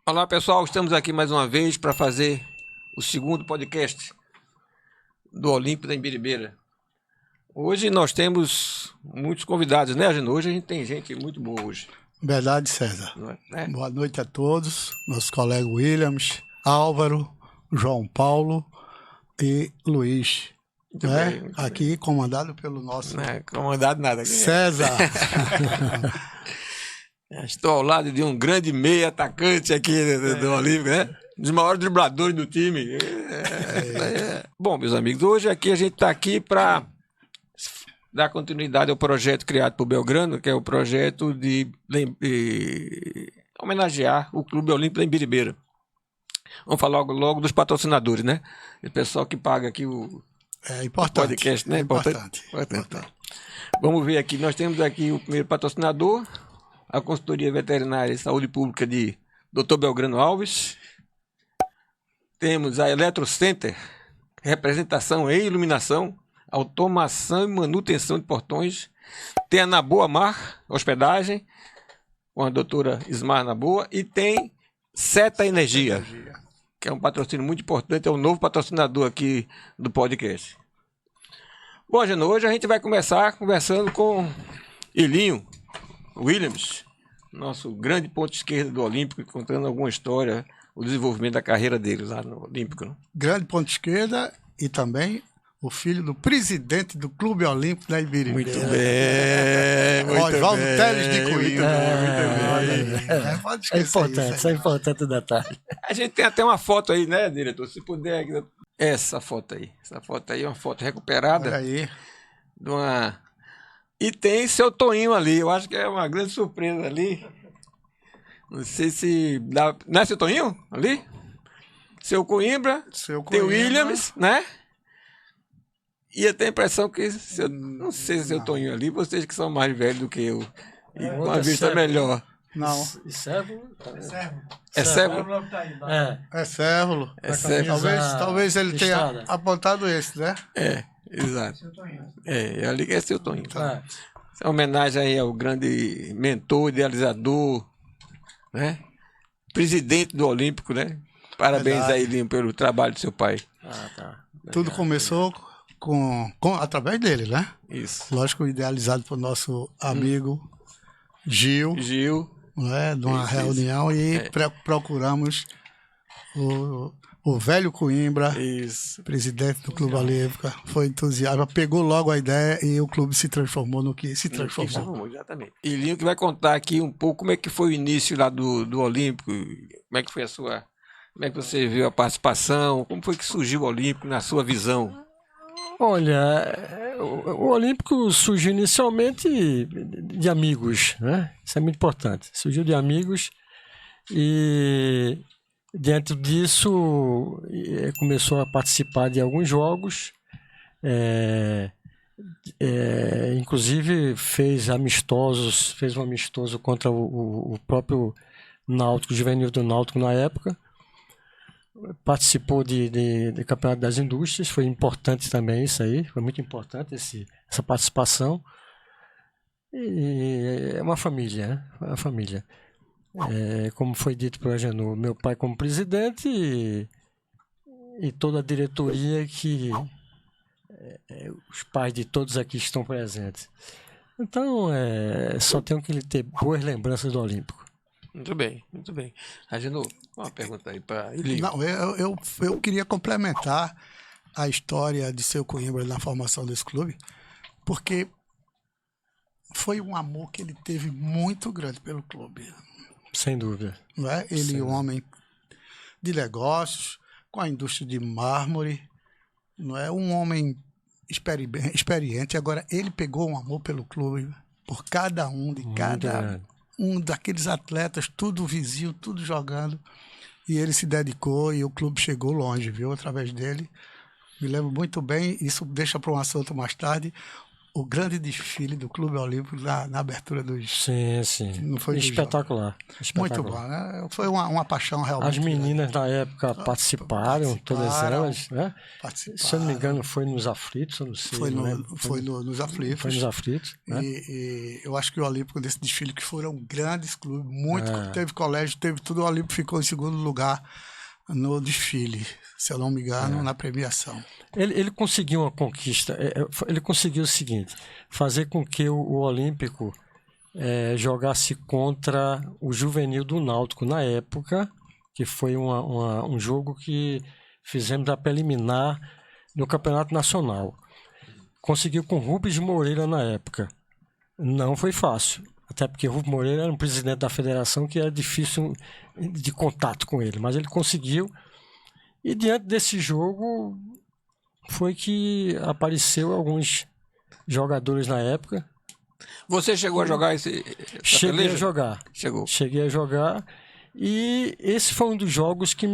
Olá pessoal, estamos aqui mais uma vez para fazer o segundo podcast do Olímpico da Imbiribeira. Hoje nós temos muitos convidados, né, Ageno? Hoje a gente tem gente muito boa hoje. Verdade, César. É? Boa noite a todos, nossos colegas Williams, Álvaro, João Paulo e Luiz. Muito né? bem, Aqui comandado pelo nosso não é comandado nada. César. Estou ao lado de um grande meia atacante aqui do Olímpico, né? Um dos maiores dribladores do time. Bom, meus amigos, hoje aqui a gente está aqui para dar continuidade ao projeto criado por Belgrano, que é o projeto de homenagear o Clube Olímpico da Imbiribeira. Vamos falar logo dos patrocinadores, né? O pessoal que paga aqui o podcast, né? É importante. Vamos ver aqui, nós temos aqui o primeiro patrocinador, a Consultoria Veterinária e Saúde Pública de Dr. Belgrano Alves. Temos a Eletrocenter, representação e iluminação, automação e manutenção de portões. Tem a Naboa Mar, hospedagem, com a doutora Ismar Naboa. E tem Seta Energia, que é um patrocínio muito importante, é o novo patrocinador aqui do podcast. Bom, Ageno, hoje a gente vai começar conversando com Elinho Williams, nosso grande ponto esquerdo do Olímpico, contando alguma história, o desenvolvimento da carreira dele lá no Olímpico. Né? Grande ponto esquerda e também o filho do presidente do Clube Olímpico da Imbiribeira. Muito bem. Oswaldo Teles de Coimbra. É importante, isso é importante o detalhe. A gente tem até uma foto aí, né, diretor? Se puder. Essa foto aí. Essa foto aí é uma foto recuperada. Olha aí. De uma... E tem seu Toninho ali. Eu acho que é uma grande surpresa ali. Não sei se dá... Não é seu Toninho? Ali? Seu Coimbra. Tem o Williams, né? E eu tenho a impressão que... Não sei se é seu Toninho ali. Vocês que são mais velhos do que eu. E com a vista melhor. Não. E Sérvulo? É Sérvulo? É Sérvulo. Talvez ele tenha apontado esse, né? É, exato. É ali que é seu Toninho. Tá? É uma homenagem aí ao grande mentor, idealizador, né? Presidente do Olímpico, né? Parabéns aí, Linho, pelo trabalho do seu pai. Tá. Tudo começou através dele, né? Isso. Lógico, idealizado por nosso amigo Gil. Né, de uma reunião e procuramos o velho Coimbra, presidente do Clube Olímpico, foi entusiasta, pegou logo a ideia e o clube se transformou no que se transformou. Exatamente. E Linho que vai contar aqui um pouco como é que foi o início lá do Olímpico, como é que foi como é que você viu a participação, como foi que surgiu o Olímpico na sua visão? Olha, o Olímpico surgiu inicialmente de amigos, né? Isso é muito importante. Surgiu de amigos e dentro disso começou a participar de alguns jogos, inclusive fez um amistoso contra o próprio Náutico, Juvenil do Náutico na época. Participou de Campeonato das Indústrias, foi importante também isso aí, foi muito importante essa participação. E é uma família, né? Uma família. Como foi dito pelo Ageno, meu pai como presidente e toda a diretoria os pais de todos aqui estão presentes. Então, só tenho que ter boas lembranças do Olímpico. Muito bem, muito bem. Ageno, uma pergunta aí para ele. Não, eu queria complementar a história de seu Coimbra na formação desse clube, porque foi um amor que ele teve muito grande pelo clube. Sem dúvida. Não é? Ele é um homem de negócios, com a indústria de mármore, não é? Um homem experiente. Agora, ele pegou um amor pelo clube, por cada um, um daqueles atletas, tudo vizinho, tudo jogando, e ele se dedicou e o clube chegou longe, viu? Através dele. Me lembro muito bem, isso deixa para um assunto mais tarde, o grande desfile do Clube Olímpico na abertura dos... Sim, sim. Não foi Espetacular. Muito bom, né? Foi uma paixão realmente. As meninas na época participaram, todas elas, né? Se eu não me engano, foi nos Aflitos, eu não sei. Foi, não nos Aflitos. Foi nos Aflitos. Né? E eu acho que o Olímpico desse desfile, que foram grandes clubes, teve colégio, teve tudo, o Olímpico ficou em segundo lugar no desfile, se eu não me engano, na premiação. Ele conseguiu uma conquista, ele conseguiu o seguinte, fazer com que o Olímpico jogasse contra o Juvenil do Náutico na época, que foi um jogo que fizemos da preliminar no Campeonato Nacional. Conseguiu com Rubens Moreira na época. Não foi fácil, até porque Rubens Moreira era um presidente da federação que era difícil de contato com ele, mas ele conseguiu. E diante desse jogo foi que apareceu alguns jogadores na época. Você chegou a jogar esse... Cheguei a jogar. Chegou. Cheguei a jogar. E esse foi um dos jogos que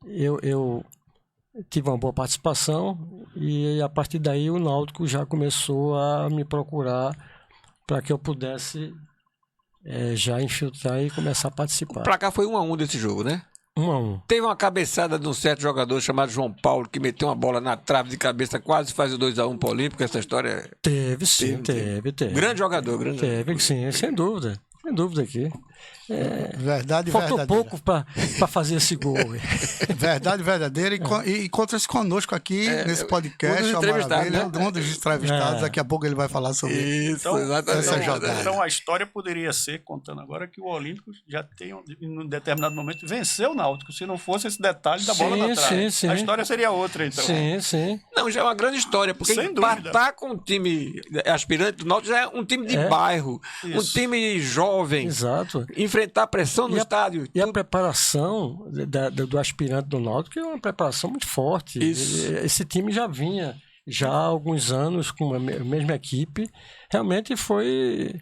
eu tive uma boa participação. E a partir daí o Náutico já começou a me procurar para que eu pudesse já infiltrar e começar a participar. O placar foi 1-1 desse jogo, né? 1-1. Teve uma cabeçada de um certo jogador chamado João Paulo, que meteu uma bola na trave de cabeça, quase faz o 2-1 para o Olímpico. Essa história... Teve, sim, teve. Grande jogador, grande jogador. Teve, sim, sem dúvida. Sem dúvida aqui. Verdade Faltou verdadeira. pouco para fazer esse gol. Verdade verdadeira. E encontra-se conosco aqui nesse podcast. Um dos entrevistados, Maravilha, né? um dos entrevistados. Daqui a pouco ele vai falar sobre Isso, Então, exatamente. essa jogada. Então a história poderia ser, contando agora, que o Olímpico já tem, em um determinado momento, venceu o Náutico. Se não fosse esse detalhe da bola na trave. Sim. A história seria outra, então. Sim. Não, já é uma grande história, porque Sem dúvida. empatar com um time aspirante do Náutico já é um time de bairro, um Isso. time jovem, Exato. enfrentar pressão no estádio. E a preparação do aspirante do Náutico é uma preparação muito forte. Isso. Esse time já vinha há alguns anos com a mesma equipe. Realmente foi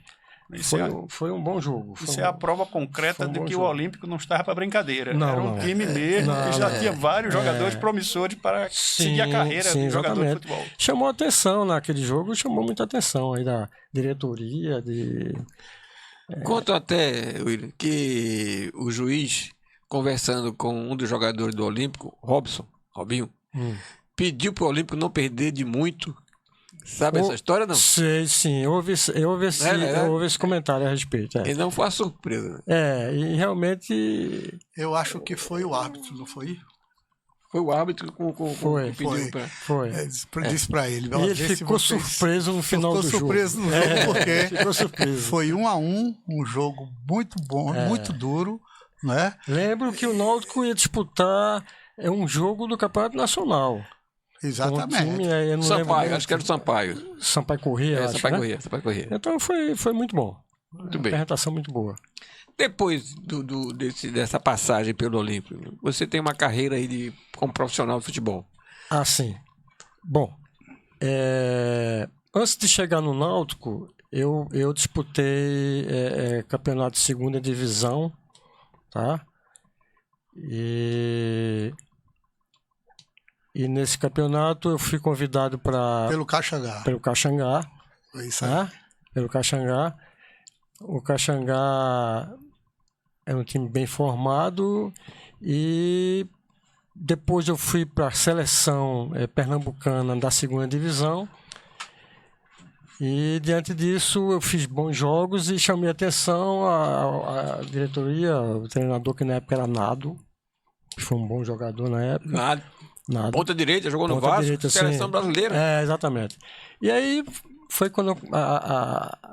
um bom jogo. Isso é a prova concreta de que jogo. o Olímpico não estava para brincadeira. Não, Era um não. time mesmo que já tinha vários jogadores promissores para seguir a carreira de jogador de futebol. Chamou atenção naquele jogo, chamou muita atenção aí da diretoria. Conto até, William, que o juiz, conversando com um dos jogadores do Olímpico, Robinho, pediu para o Olímpico não perder de muito. Sabe essa história, não? Sei, sim. Houve esse comentário a respeito. E não foi uma surpresa. E realmente... Eu acho que foi o árbitro, não foi? Foi o árbitro que pediu para... Foi. Disse para ele. E ele ficou surpreso no final do jogo. Ficou surpreso no jogo porque ficou surpreso. Foi 1-1, um jogo muito bom, muito duro, né? Lembro que o Náutico ia disputar um jogo do Campeonato Nacional. Exatamente. Sampaio, acho que era o Sampaio. Sampaio Corrêa, Sampaio Corrêa. Então foi muito bom. Muito bem. Apresentação muito boa. Depois dessa passagem pelo Olímpico, você tem uma carreira aí como profissional de futebol. Ah, sim. Bom, antes de chegar no Náutico, eu disputei campeonato de segunda divisão, tá? E nesse campeonato eu fui convidado para... Pelo Caxangá. Pelo Caxangá. Isso aí. Tá? Pelo Caxangá. O Caxangá é um time bem formado e depois eu fui para a seleção pernambucana da segunda divisão e diante disso eu fiz bons jogos e chamei a atenção a diretoria, o treinador que na época era Nado, que foi um bom jogador na época. Nado. Ponta direita, jogou no Vasco, direita, seleção brasileira. Exatamente. E aí foi quando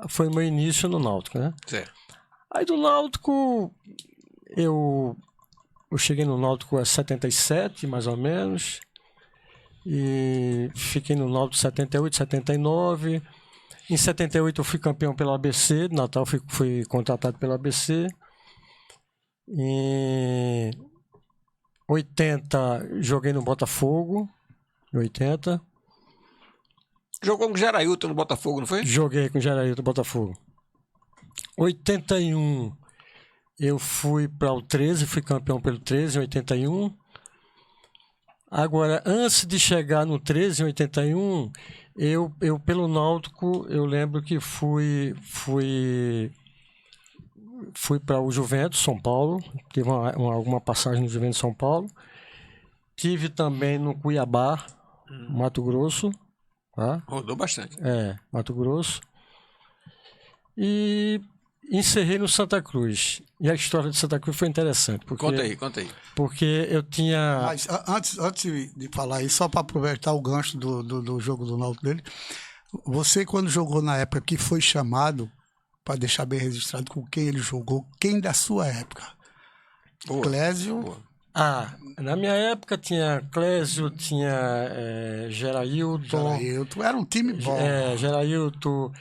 foi o meu início no Náutico, né? Certo. Aí do Náutico, eu cheguei no Náutico em 77, mais ou menos, e fiquei no Náutico 78, 79. Em 78 eu fui campeão pela ABC, de Natal fui contratado pela ABC. Em 80 joguei no Botafogo, em 80. Jogou com o Gerailton no Botafogo, não foi? Joguei com o Gerailton no Botafogo. 81 eu fui para o 13, fui campeão pelo 13 em 81. Agora, antes de chegar no 13 em 81, Eu pelo Náutico, eu lembro que fui para o Juventus, São Paulo. Tive alguma passagem no Juventus, São Paulo. Tive também no Cuiabá, Mato Grosso. Tá? Rodou bastante. Mato Grosso. E encerrei no Santa Cruz. E a história de Santa Cruz foi interessante. Porque, Conta aí. Porque eu tinha... Mas antes de falar isso, só para aproveitar o gancho do jogo do Náutico dele, você quando jogou na época que foi chamado, para deixar bem registrado com quem ele jogou, quem da sua época? Boa. Clésio. Boa. Na minha época tinha Clésio, tinha Gerailton. Era um time bom. Gerailton,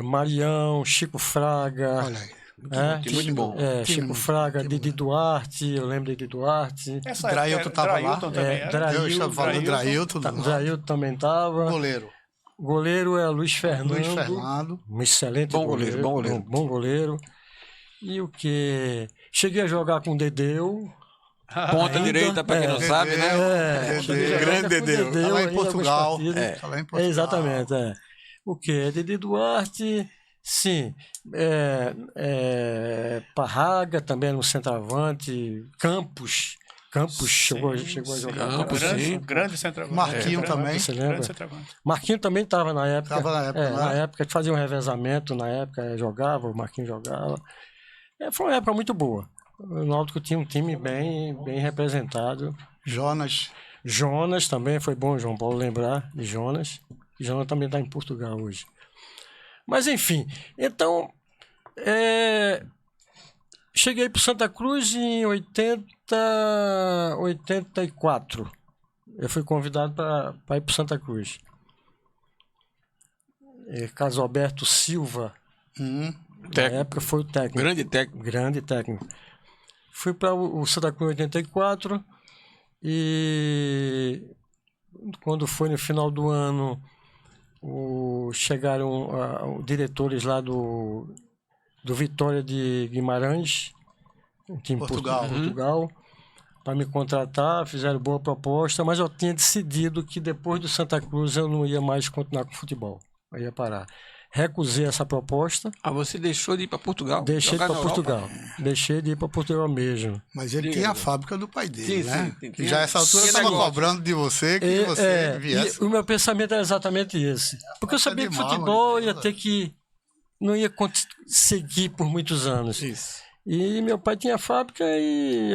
Marião, Chico Fraga. Olha aí. Muito bom. Chico Fraga, Didi Duarte, eu lembro de Didi Duarte. Drailton estava lá. Eu estava falando do Drailton. Drailton também estava. Goleiro é Luiz Fernando. Um excelente goleiro. Bom goleiro. E o que? Cheguei a jogar com o Dedeu. Ponta direita, para quem não sabe, né? Grande Dedeu. Tá lá em Portugal. Exatamente. O que? Didi Duarte, sim. Parraga também no centroavante. Campos chegou a jogar. Grande centroavante. Marquinho também. Você lembra? Marquinho também estava na época. Na época fazia um revezamento, na época jogava, o Marquinho jogava. Foi uma época muito boa. O Náutico tinha um time bem representado. Jonas também, foi bom, João Paulo, lembrar de Jonas. Jonas também está em Portugal hoje. Mas, enfim, então, cheguei para Santa Cruz em 84. Eu fui convidado para ir para Santa Cruz. Carlos Alberto Silva, na época, foi o técnico. Grande técnico. Fui para o Santa Cruz em 84 e quando foi no final do ano, chegaram diretores lá do Vitória de Guimarães, um time Portugal, para me contratar, fizeram boa proposta, mas eu tinha decidido que depois do Santa Cruz eu não ia mais continuar com futebol, eu ia parar. Recusei essa proposta. Você deixou de ir para Portugal? Deixei de ir para Portugal. Deixei de ir para Portugal mesmo. Mas ele tinha a fábrica do pai dele, né? Sim. Que já essa altura estava cobrando de você que você viesse. E o meu pensamento era exatamente esse. Porque eu sabia que futebol ia ter que... Não ia seguir por muitos anos. Isso. E meu pai tinha a fábrica e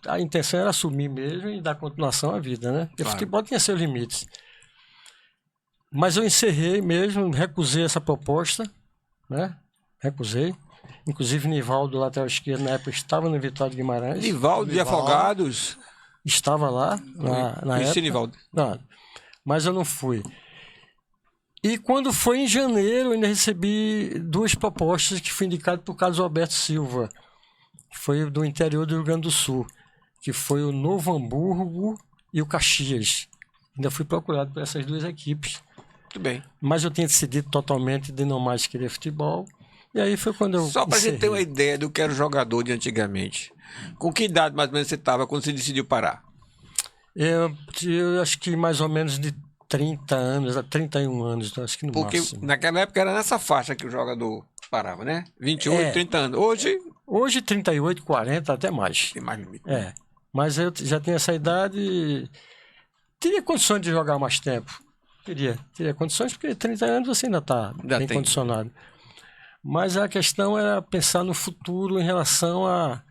a intenção era assumir mesmo e dar continuação à vida, né? Porque futebol tinha seus limites. Mas eu encerrei mesmo, recusei essa proposta, né? Recusei. Inclusive, Nivaldo, lateral esquerdo, na época, estava no Vitória de Guimarães. Nivaldo de Afogados. Estava lá, na época. Nivaldo. Não, mas eu não fui. E quando foi em janeiro, eu ainda recebi 2 propostas que fui indicado por Carlos Alberto Silva, que foi do interior do Rio Grande do Sul, que foi o Novo Hamburgo e o Caxias. Ainda fui procurado por essas 2 equipes. Muito bem. Mas eu tinha decidido totalmente de não mais querer futebol. E aí foi quando eu Só para a gente ter uma ideia do que era o jogador de antigamente. Com que idade mais ou menos você estava quando você decidiu parar? Eu acho que mais ou menos de 30 anos, a 31 anos, acho que no Porque máximo. naquela época era nessa faixa que o jogador parava, né? 28, 30 anos. Hoje 38, 40, até mais. Tem mais limite. Mas eu já tinha essa idade e teria condições de jogar mais tempo. Teria condições, porque 30 anos você ainda está bem condicionado. Mas a questão era pensar no futuro em relação a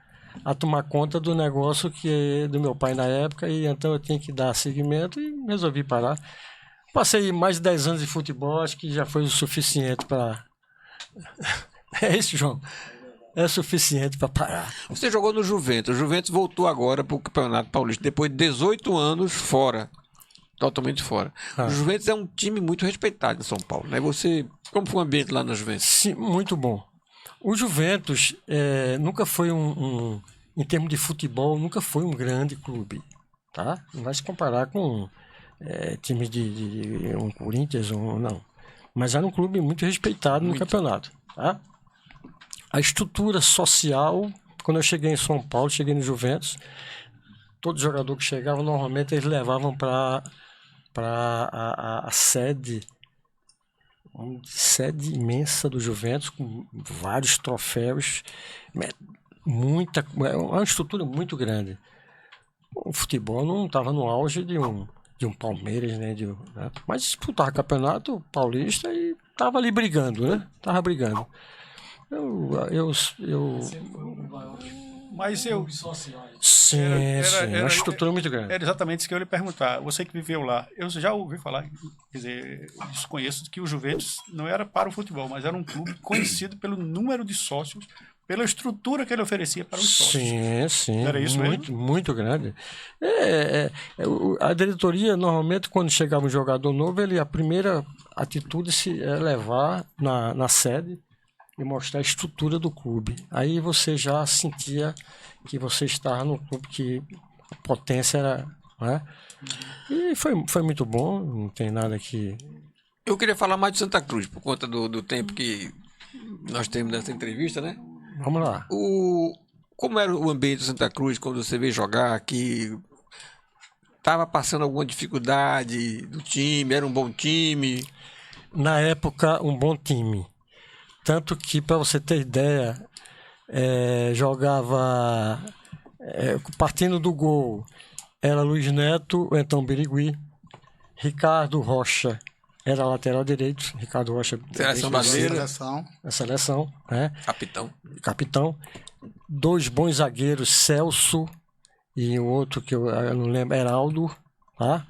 tomar conta do negócio que é do meu pai na época, e então eu tinha que dar seguimento e resolvi parar. Passei mais de 10 anos de futebol, acho que já foi o suficiente para... É isso, João? É suficiente para parar. Você jogou no Juventus. O Juventus voltou agora para o Campeonato Paulista, depois de 18 anos fora. Totalmente fora. O Juventus é um time muito respeitado em São Paulo, né? Como foi o ambiente lá na Juventus? Sim, muito bom. O Juventus nunca foi em termos de futebol, nunca foi um grande clube, tá? Não vai se comparar com times de um Corinthians ou não. Mas era um clube muito respeitado no campeonato, tá? A estrutura social, quando eu cheguei em São Paulo, cheguei no Juventus, todo jogador que chegava, normalmente eles levavam para a sede uma sede imensa do Juventus, com vários troféus, é uma estrutura muito grande. O futebol não estava no auge de um Palmeiras, né? Mas disputava campeonato paulista e estava ali brigando, né? Tava brigando. Mas eu. Sim, Era- uma estrutura muito grande. Era exatamente isso que eu ia lhe perguntar. Você que viveu lá, eu já ouvi falar, quer dizer, eu desconheço que o Juventus não era para o futebol, mas era um clube conhecido pelo número de sócios, pela estrutura que ele oferecia para os sócios. Sim, Era isso muito, mesmo? muito grande. A diretoria, normalmente, quando chegava um jogador novo, a primeira atitude é levar na sede e mostrar a estrutura do clube. Aí você já sentia que você estava no clube que a potência era... Né? E foi muito bom, não tem nada que... Eu queria falar mais de Santa Cruz, por conta do tempo que nós temos nessa entrevista, né? Vamos lá. Como era o ambiente de Santa Cruz quando você veio jogar aqui? Estava passando alguma dificuldade do time? Era um bom time? Na época, um bom time. Tanto que, para você ter ideia, jogava partindo do gol. Era Luiz Neto, ou então Birigui. Ricardo Rocha era lateral direito. Ricardo Rocha. Seleção brasileira. A seleção, né? Capitão. 2 bons zagueiros, Celso e o outro que eu não lembro, Heraldo. Tá?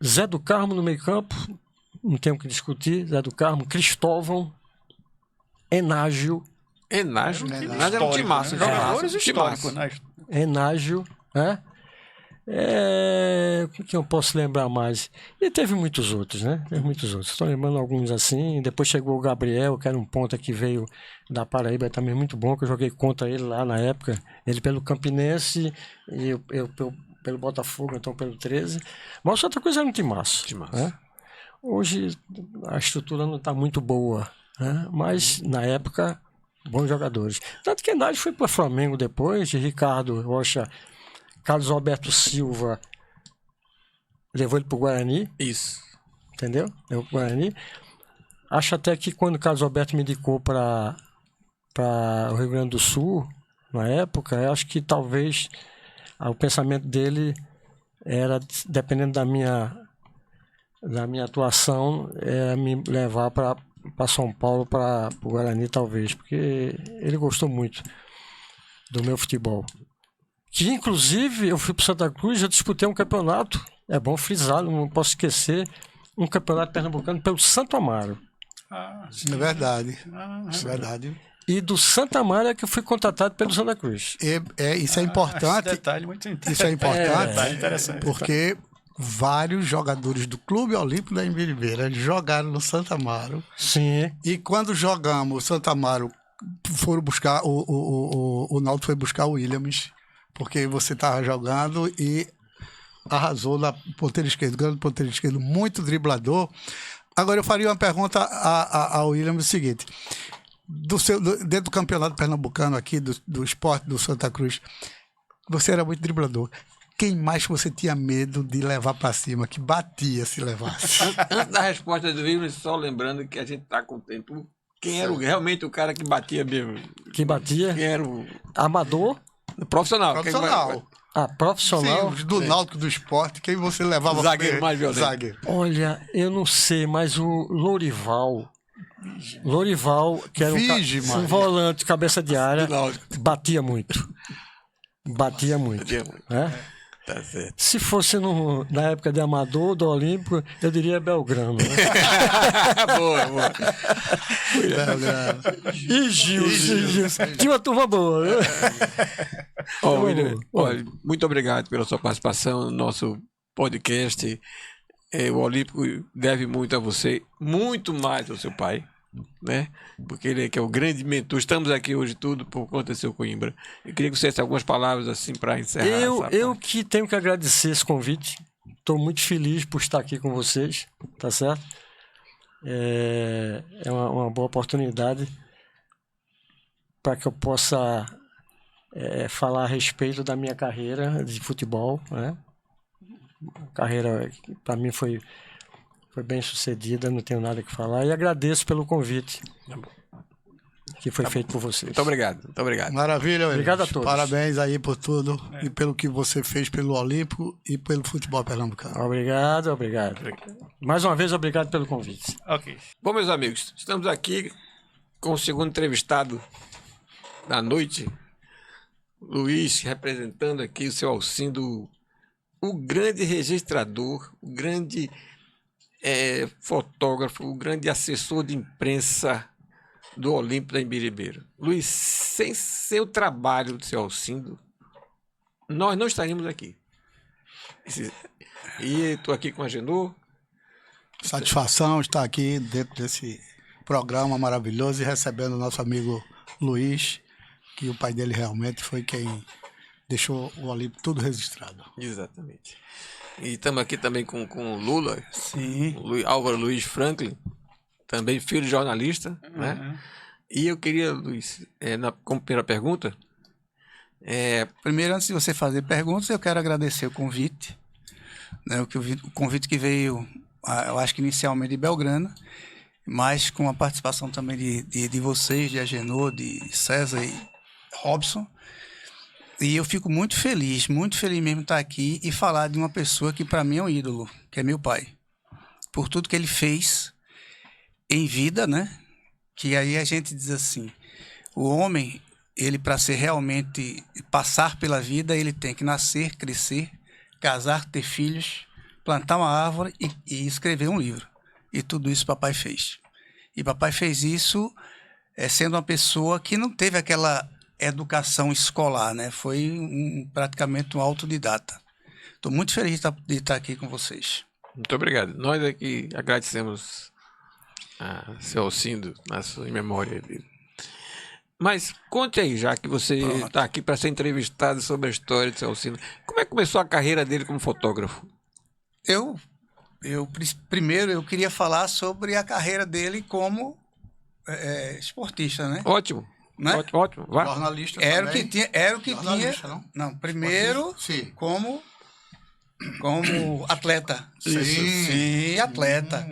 Zé do Carmo no meio campo. Não tem o que discutir. Zé do Carmo, Cristóvão, Enágio. Enágio era um time massa. Né? Jogadores time históricos, massa. né? Enágio, né? Que eu posso lembrar mais? E teve muitos outros, né? Estou lembrando alguns assim. Depois chegou o Gabriel, que era um ponta que veio da Paraíba, também muito bom, que eu joguei contra ele lá na época. Ele pelo Campinense e eu pelo Botafogo, então pelo 13. Mas outra coisa era um timaço. Né? Hoje a estrutura não está muito boa, né? Mas na época, bons jogadores. Tanto que Enágio foi para o Flamengo depois, de Ricardo Rocha. Carlos Alberto Silva levou ele para o Guarani. Isso. Entendeu? Levou para o Guarani. Acho até que quando o Carlos Alberto me indicou para o Rio Grande do Sul, na época, eu acho que talvez o pensamento dele era, dependendo da minha atuação, era me levar para São Paulo, para o Guarani, talvez, porque ele gostou muito do meu futebol. Que, inclusive, eu fui para Santa Cruz, eu disputei um campeonato, é bom frisar, não posso esquecer, um campeonato pernambucano pelo Santo Amaro. É verdade. É verdade. E do Santo Amaro é que eu fui contratado pelo Santa Cruz. Isso é importante. Esse detalhe muito interessante. Isso é importante, Detalhe interessante. porque vários jogadores do Clube Olímpico da Imbiribeira jogaram no Santo Amaro. Sim. E quando jogamos o Santo Amaro, foram buscar, o Náutico foi buscar o Williams, porque você estava jogando e arrasou na ponteira esquerda, grande ponteiro esquerdo, muito driblador. Agora eu faria uma pergunta ao Williams, o seguinte: dentro do campeonato pernambucano aqui, do esporte do Santa Cruz, você era muito driblador. Quem mais você tinha medo de levar para cima, que batia se levasse? Antes da resposta do Williams, só lembrando que a gente está com o tempo. Quem era realmente o cara que batia mesmo? Que batia? Quem era o Amador? profissional? Profissional. Profissional. Sim, do Náutico, do esporte, quem você levava? Zagueiro mais violento. Zagueiro. Olha, eu não sei, mas o Lorival, que era um volante, cabeça de área, batia muito. Batia muito. Né? Tá certo. Se fosse na época de Amador, do Olímpico, eu diria Belgrano. Né? Boa. E Gil. Tinha uma turma boa. Né? William, olha, muito obrigado pela sua participação no nosso podcast. O Olímpico deve muito a você, muito mais ao seu pai, né? Porque ele é que é o grande mentor. Estamos aqui hoje tudo por conta do seu Coimbra. Eu queria que você desse algumas palavras assim para encerrar. Eu que tenho que agradecer esse convite. Estou muito feliz por estar aqui com vocês, tá certo? É uma boa oportunidade para que eu possa falar a respeito da minha carreira de futebol, né? A carreira para mim foi foi bem sucedida, não tenho nada que falar. E agradeço pelo convite que foi feito por vocês. Muito obrigado, muito obrigado. Maravilha, Obrigado Willis. a todos. Parabéns aí por tudo e pelo que você fez pelo Olímpico e pelo futebol pernambucano. Obrigado. Mais uma vez, obrigado pelo convite. Ok. Bom, meus amigos, estamos aqui com o segundo entrevistado da noite, Luiz, representando aqui o seu Alcindo, o grande registrador, o grande fotógrafo, o grande assessor de imprensa do Olímpico da Imbiribeira. Luiz, sem seu trabalho do seu Alcindo, nós não estaríamos aqui. E estou aqui com a Genô. Satisfação estar aqui dentro desse programa maravilhoso e recebendo o nosso amigo Luiz, que o pai dele realmente foi quem deixou o Olímpico tudo registrado. Exatamente. E estamos aqui também com o Lula, Sim. Álvaro Luiz Franklin, também filho de jornalista, né? E eu queria, Luiz, como primeira pergunta... Primeiro, antes de você fazer perguntas, eu quero agradecer o convite, né? O convite que veio, eu acho que inicialmente de Belgrano, mas com a participação também de vocês, de Agenor, de César e Robson. E eu fico muito feliz mesmo estar aqui e falar de uma pessoa que para mim é um ídolo, que é meu pai. Por tudo que ele fez em vida, né? Que aí a gente diz assim, o homem, ele para ser realmente, passar pela vida, ele tem que nascer, crescer, casar, ter filhos, plantar uma árvore e escrever um livro. E tudo isso papai fez. E papai fez isso sendo uma pessoa que não teve aquela educação escolar, né? Foi praticamente um autodidata. Estou muito feliz de estar aqui com vocês. Muito obrigado. Nós aqui agradecemos a seu Alcindo, na sua memória dele. Mas conte aí, já que você está aqui para ser entrevistado sobre a história de seu Alcindo. Como é que começou a carreira dele como fotógrafo? Primeiro eu queria falar sobre a carreira dele como esportista, né? Ótimo. Né? Ótimo. Vai. Jornalista Era o também. que tinha. Não, primeiro Sim. como atleta. Sim. Sim, atleta.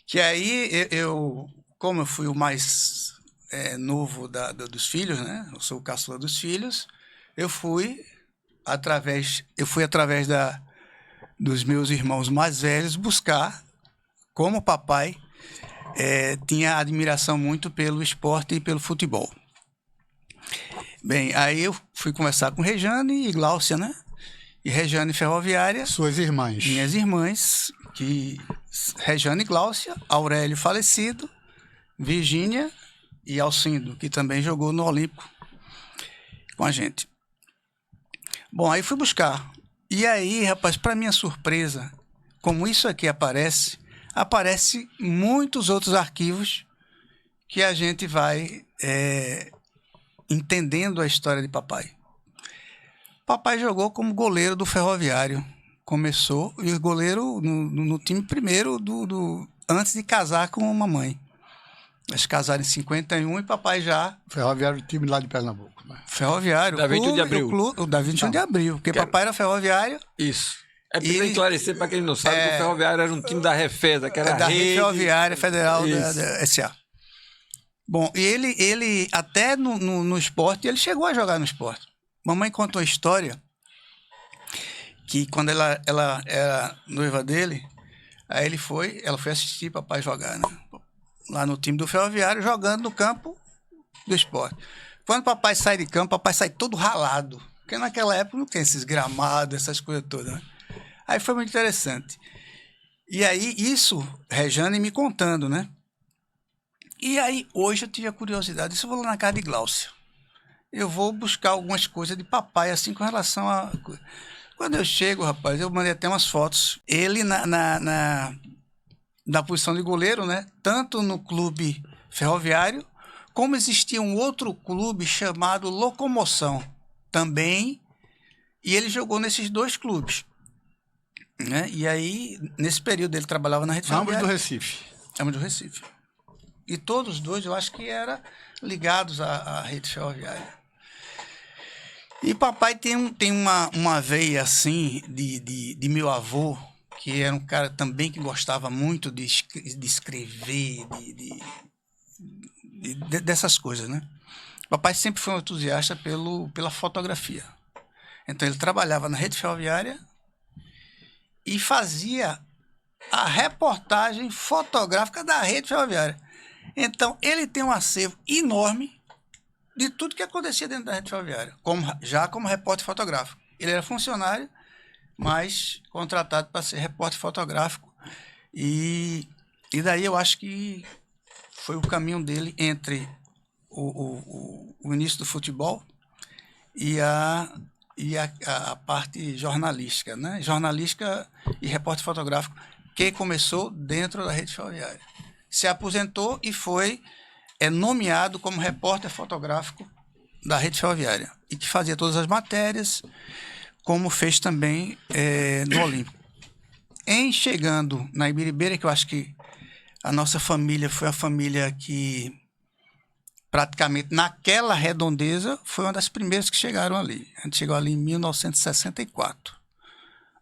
Que aí como eu fui o mais novo dos filhos, né? Eu sou o caçula dos filhos. Eu fui através dos meus irmãos mais velhos buscar como o papai tinha admiração muito pelo esporte e pelo futebol. Bem, aí eu fui conversar com Rejane e Gláucia, né? E Rejane Ferroviária. Suas irmãs. Minhas irmãs, Rejane e Gláucia, Aurélio falecido, Virgínia e Alcindo, que também jogou no Olímpico com a gente. Bom, aí fui buscar. E aí, rapaz, para minha surpresa, como isso aqui aparece muitos outros arquivos que a gente vai entendendo a história de papai. Papai jogou como goleiro do Ferroviário. Começou, e o goleiro no time primeiro, antes de casar com a mamãe. Eles casaram em 51 e papai já... Ferroviário, time lá de Pernambuco. Né? Ferroviário. Da 21 de abril. O da 21 de abril, porque papai era ferroviário. Isso. É preciso esclarecer para quem não sabe que o Ferroviário era um time da Refesa, que era da Rede Ferroviária Federal Isso. da SA. Bom, e ele até no esporte, ele chegou a jogar no esporte. Mamãe contou a história que quando ela era noiva dele, aí ela foi assistir papai jogar, né? Lá no time do Ferroviário, jogando no campo do esporte. Quando papai sai de campo, papai sai todo ralado, porque naquela época não tem esses gramados, essas coisas todas, né? Aí foi muito interessante. E aí, isso, Rejane me contando, né? E aí, hoje eu tive a curiosidade, isso eu vou lá na casa de Gláucia. Eu vou buscar algumas coisas de papai, assim, com relação a... Quando eu chego, rapaz, eu mandei até umas fotos. Ele na posição de goleiro, né? Tanto no clube Ferroviário, como existia um outro clube chamado Locomoção, também, e ele jogou nesses dois clubes. Né? E aí, nesse período, ele trabalhava na Rede Ambos Ferroviária. do Recife. Ambos do Recife. E todos os dois, eu acho que eram ligados à Rede Ferroviária. E papai tem uma veia, assim, de meu avô, que era um cara também que gostava muito de escrever, dessas coisas, né? Papai sempre foi um entusiasta pela fotografia. Então ele trabalhava na rede ferroviária e fazia a reportagem fotográfica da rede ferroviária. Então ele tem um acervo enorme de tudo que acontecia dentro da rede ferroviária, já como repórter fotográfico. Ele era funcionário, mas contratado para ser repórter fotográfico. E daí eu acho que foi o caminho dele entre o início do futebol e a parte jornalística, né? Jornalística e repórter fotográfico, que começou dentro da rede ferroviária. Se aposentou e foi nomeado como repórter fotográfico da rede ferroviária e que fazia todas as matérias, como fez também no Olímpico. Em chegando na Ibiribeira, que eu acho que a nossa família foi a família que praticamente naquela redondeza foi uma das primeiras que chegaram ali. A gente chegou ali em 1964.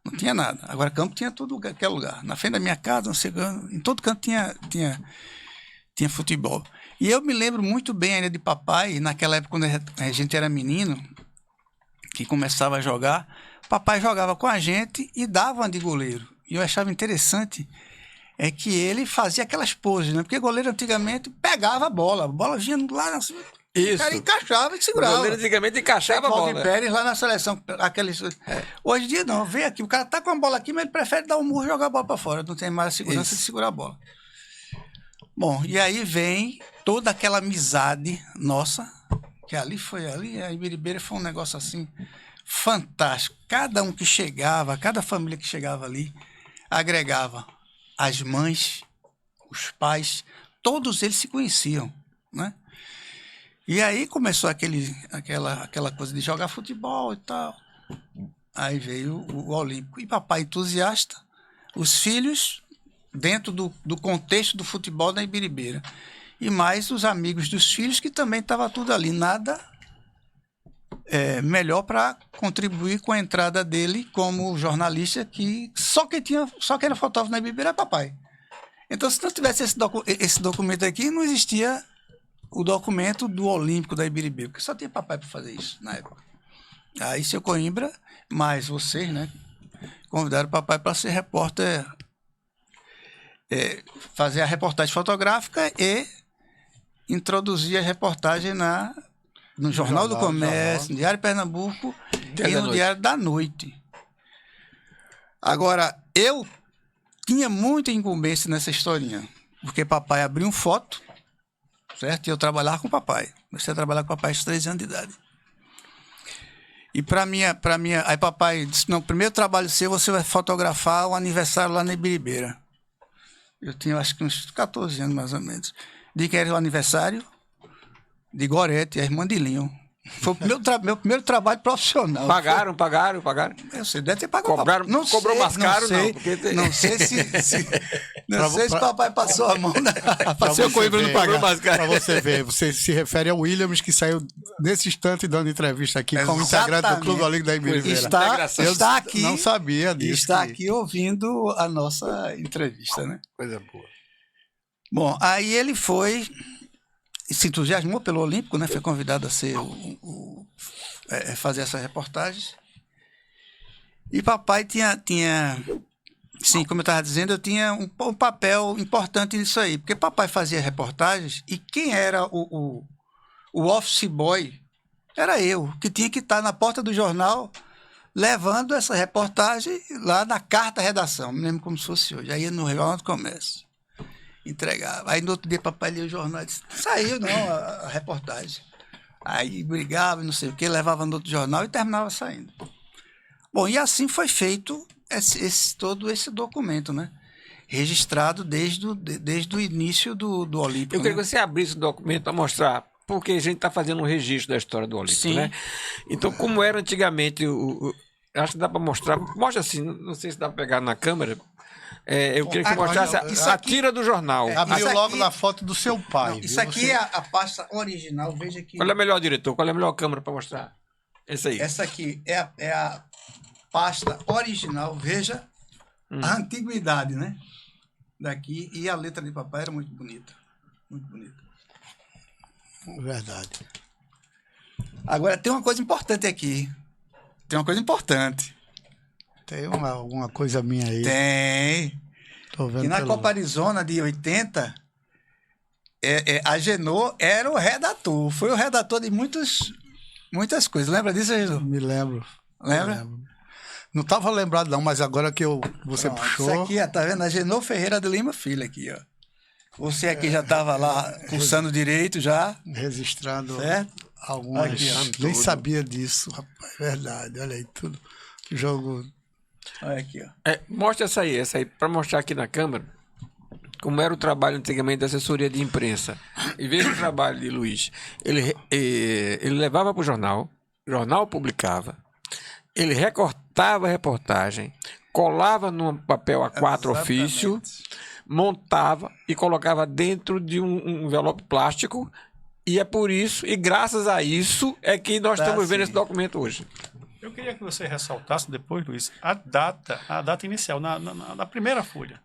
Não tinha nada. Agora, campo tinha tudo, aquele lugar. Na frente da minha casa, não sei, em todo canto tinha futebol. E eu me lembro muito bem ainda de papai, naquela época, quando a gente era menino, que começava a jogar, papai jogava com a gente e dava de goleiro. E eu achava interessante que ele fazia aquelas poses, né? Porque goleiro antigamente pegava a bola vinha lá na cima. Isso. O cara encaixava e segurava. O goleiro antigamente encaixava a bola. Pérez lá na seleção. Hoje em dia não, vem aqui, o cara tá com a bola aqui, mas ele prefere dar um murro e jogar a bola para fora. Não tem mais a segurança de segurar a bola. Bom, e aí vem toda aquela amizade nossa, que a Ibiribeira foi um negócio assim fantástico. Cada um que chegava, cada família que chegava ali, agregava as mães, os pais, todos eles se conheciam, né? E aí começou aquela coisa de jogar futebol e tal. Aí veio o Olímpico. E papai entusiasta, os filhos dentro do contexto do futebol da Ibiribeira. E mais os amigos dos filhos, que também estava tudo ali. Nada melhor para contribuir com a entrada dele como jornalista, que só quem era fotógrafo na Ibiribeira era papai. Então, se não tivesse esse documento aqui, não existia o documento do Olímpico da Ibiribeira, porque só tinha papai para fazer isso na época. Aí, seu Coimbra, mais vocês, né, convidaram o papai para ser repórter, fazer a reportagem fotográfica e introduzir a reportagem no Jornal do Comércio, no Diário Pernambuco e no Diário da Noite. Agora, eu tinha muita incumbência nessa historinha, porque papai abriu um foto, certo? E eu trabalhava com papai. Comecei a trabalhar com papai aos 3 anos de idade. E aí papai disse, não, primeiro trabalho seu, você vai fotografar o aniversário lá na Ibiribeira. Eu tinha, acho que uns 14 anos, mais ou menos. Disse que era o aniversário de Gorete, a irmã de Linho. Foi o meu primeiro trabalho profissional. Pagaram. Eu sei, deve ter pago. Cobrou mais caro, não. Porque não sei se papai passou a mão Seu Coimbra não pagou mais caro. Para você ver, você se refere ao Williams, que saiu nesse instante dando entrevista aqui como integrante do Clube Olímpico da Ibiribeira. Está aqui. Não sabia disso. Está aqui ouvindo a nossa entrevista, né? Coisa boa. Bom, aí ele se entusiasmou pelo Olímpico, né? Foi convidado a ser fazer essas reportagens. E papai tinha sim, como eu estava dizendo, eu tinha um papel importante nisso aí, porque papai fazia reportagens e quem era o office boy era eu, que tinha que estar na porta do jornal levando essa reportagem lá na carta redação, me lembro como se fosse hoje. Aí ia no Jornal do Comércio, entregava. Aí no outro dia papai lia o jornal e disse, saiu não a reportagem. Aí brigava, não sei o que, levava no outro jornal e terminava saindo. Bom, e assim foi feito todo esse documento, né? Registrado desde o início do Olímpico. Eu queria que você abrisse o documento para mostrar, porque a gente está fazendo um registro da história do Olímpico, sim, né? Então, como era antigamente, acho que dá para mostrar, mostra assim, não sei se dá para pegar na câmera. Eu queria que você mostrasse a tira do jornal. Abriu logo na foto do seu pai. Não, isso aqui é a pasta original, veja aqui. Qual é a melhor, diretor? Qual é a melhor câmera para mostrar? Essa aí. Essa aqui é a pasta original, veja a antiguidade, né? Daqui. E a letra de papai era muito bonita. Muito bonita. Verdade. Agora, tem uma coisa importante aqui. Tem uma coisa importante. Tem alguma coisa minha aí. Tem. Tô vendo E na pelo- Copa Arizona de 80, a Genô era o redator. Foi o redator de muitas coisas. Lembra disso, Genô? Me lembro. Lembra? Me lembro. Não estava lembrado não, mas agora que você Pronto, puxou... Isso aqui, ó, tá vendo? A Genô Ferreira de Lima Filho aqui, ó. Você aqui já estava lá cursando direito já, Registrado certo? algumas... Aqui, ó. Nem Tudo. sabia disso, rapaz. Verdade, olha aí, tudo. Jogo... Olha aqui, ó. Mostra essa aí, para mostrar aqui na câmera como era o trabalho antigamente da assessoria de imprensa. E veja o trabalho de Luiz. Ele levava para o jornal publicava, ele recortava a reportagem, colava num papel A4 ofício, montava e colocava dentro de um envelope plástico. E é por isso, e graças a isso, é que nós Tá, estamos vendo sim. esse documento hoje. Eu queria que você ressaltasse depois, Luiz, a data inicial, na primeira folha.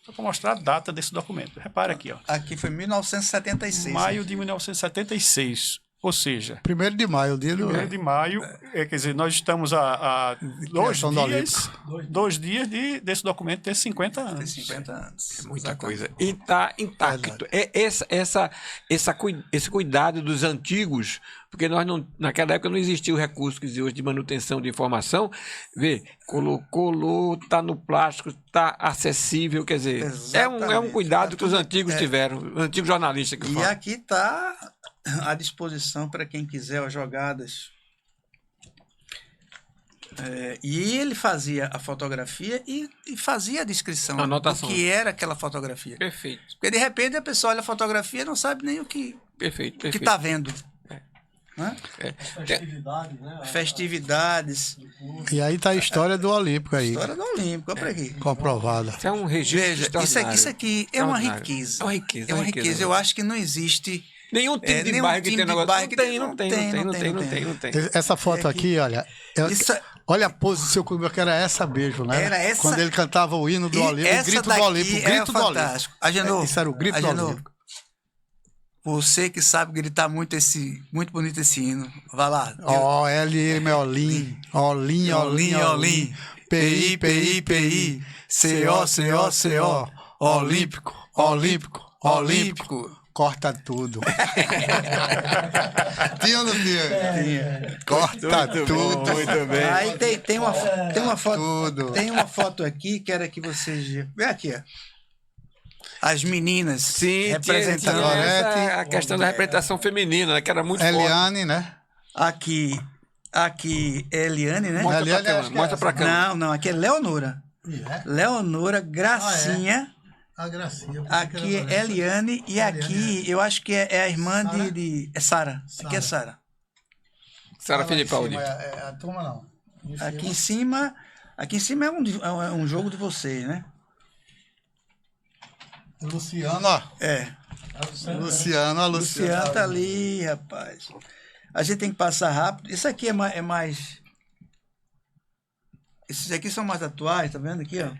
Só para mostrar a data desse documento. Repare aqui, ó. Aqui foi 1976. Maio de 1976. Ou seja, 1º de maio, o dia do... 1º de maio, quer dizer, nós estamos a Criação do 2 dias desse documento ter 50 Tem anos. 50 anos. Muita Exatamente. coisa. E está intacto. Esse cuidado dos antigos, porque naquela época não existia o recurso que existe hoje de manutenção de informação. Vê, colocou, está no plástico, está acessível, quer dizer, é um Exatamente. cuidado que os Tudo- antigos tiveram, os antigos jornalistas que E falam. aqui está à disposição para quem quiser as jogadas. E ele fazia a fotografia e fazia a descrição A anotação. do que era aquela fotografia. Perfeito, Porque de repente a pessoa olha a fotografia e não sabe nem o que perfeito. está vendo. Né? Festividade, né? Festividades, E aí tá a história do Olímpico aí, história do Olímpico, olha para aqui. comprovada. Isso é um registro Veja, extraordinário. isso aqui é uma Extraordinário. riqueza. É uma riqueza. É uma riqueza. Eu acho que não existe. Nenhum time de nenhum bairro que time tem de negócio. bairro que Não tem. Essa foto aqui, olha... Isso, Olha a pose do seu clube, que era essa mesmo, né? Era essa- Quando ele cantava o hino do e Olímpico, o essa grito daqui do Olímpico, o grito do Olímpico. fantástico. Agenor, Isso era o grito do Agenor, Olímpico. você que sabe gritar muito bonito esse hino. Vai lá. Ó, L-M, Olim, Olim, Olim, Olim, PI, PI, PI, CO, CO, CO, Olímpico, Olímpico, Olímpico. Corta tudo. Tinha ou não tinha? Corta tudo. Muito bem. Aí tem uma foto. Tudo. Tem uma foto aqui que era que vocês. Vê aqui, ó. As meninas Sim, representando. tinha essa- Gorete. a questão da representação feminina, né, que era muito forte. Eliane, né? Aqui é Eliane, né? Mostra Eliane, pra acho câmera, que é mostra essa. pra câmera. Não, aqui é Leonora. Leonora, Gracinha. A Gracinha. Aqui é Eliane e aqui eu acho que é a irmã Sara? de. É Sara. Aqui é Sara. Sara Filipaldi. É a turma não. Aqui em cima é um jogo de vocês, né? Luciano, ó. É. Luciano, ó, Luciano tá ali, rapaz. A gente tem que passar rápido. Isso aqui é mais. Esses aqui são mais atuais, tá vendo aqui, ó?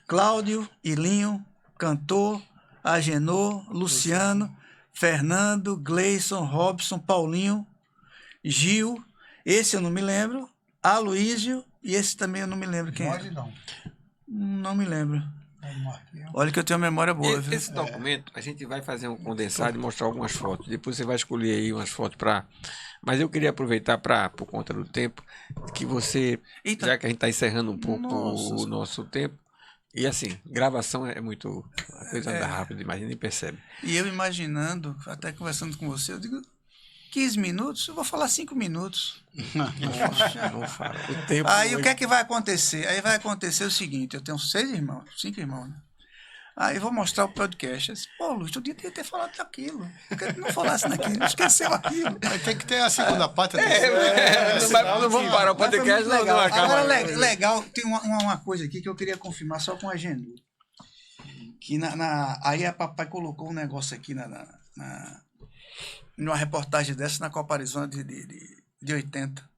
Cláudio, Ilinho, Cantor, Agenor, Luciano, Fernando, Gleison, Robson, Paulinho, Gil. Esse eu não me lembro. Aloísio. E esse também eu não me lembro quem é. não. Não me lembro. Olha que eu tenho uma memória boa, viu? Esse documento, a gente vai fazer um condensado e mostrar algumas fotos. Depois você vai escolher aí umas fotos para. Mas eu queria aproveitar por conta do tempo, que você, Eita. já que a gente está encerrando um pouco Nossa. o nosso tempo, e assim, gravação é muito. A coisa anda rápido demais, a gente nem percebe. E eu imaginando, até conversando com você, eu digo, 15 minutos? Eu vou falar 5 minutos. Não fala. O tempo. Aí o que é que vai acontecer? Aí vai acontecer o seguinte, eu tenho 5 irmãos, né? Aí eu vou mostrar o podcast. Eu disse, pô, Luiz, tu devia ter falado daquilo. Por que tu não falasse daquilo? Não esqueceu aquilo. Mas tem que ter a segunda parte. a terceira. Não vamos parar o Mas foi podcast, muito não acaba. Agora, legal, tem uma coisa aqui que eu queria confirmar só com a Genu. Que aí a papai colocou um negócio aqui numa reportagem dessa na Copa Arizona de 80.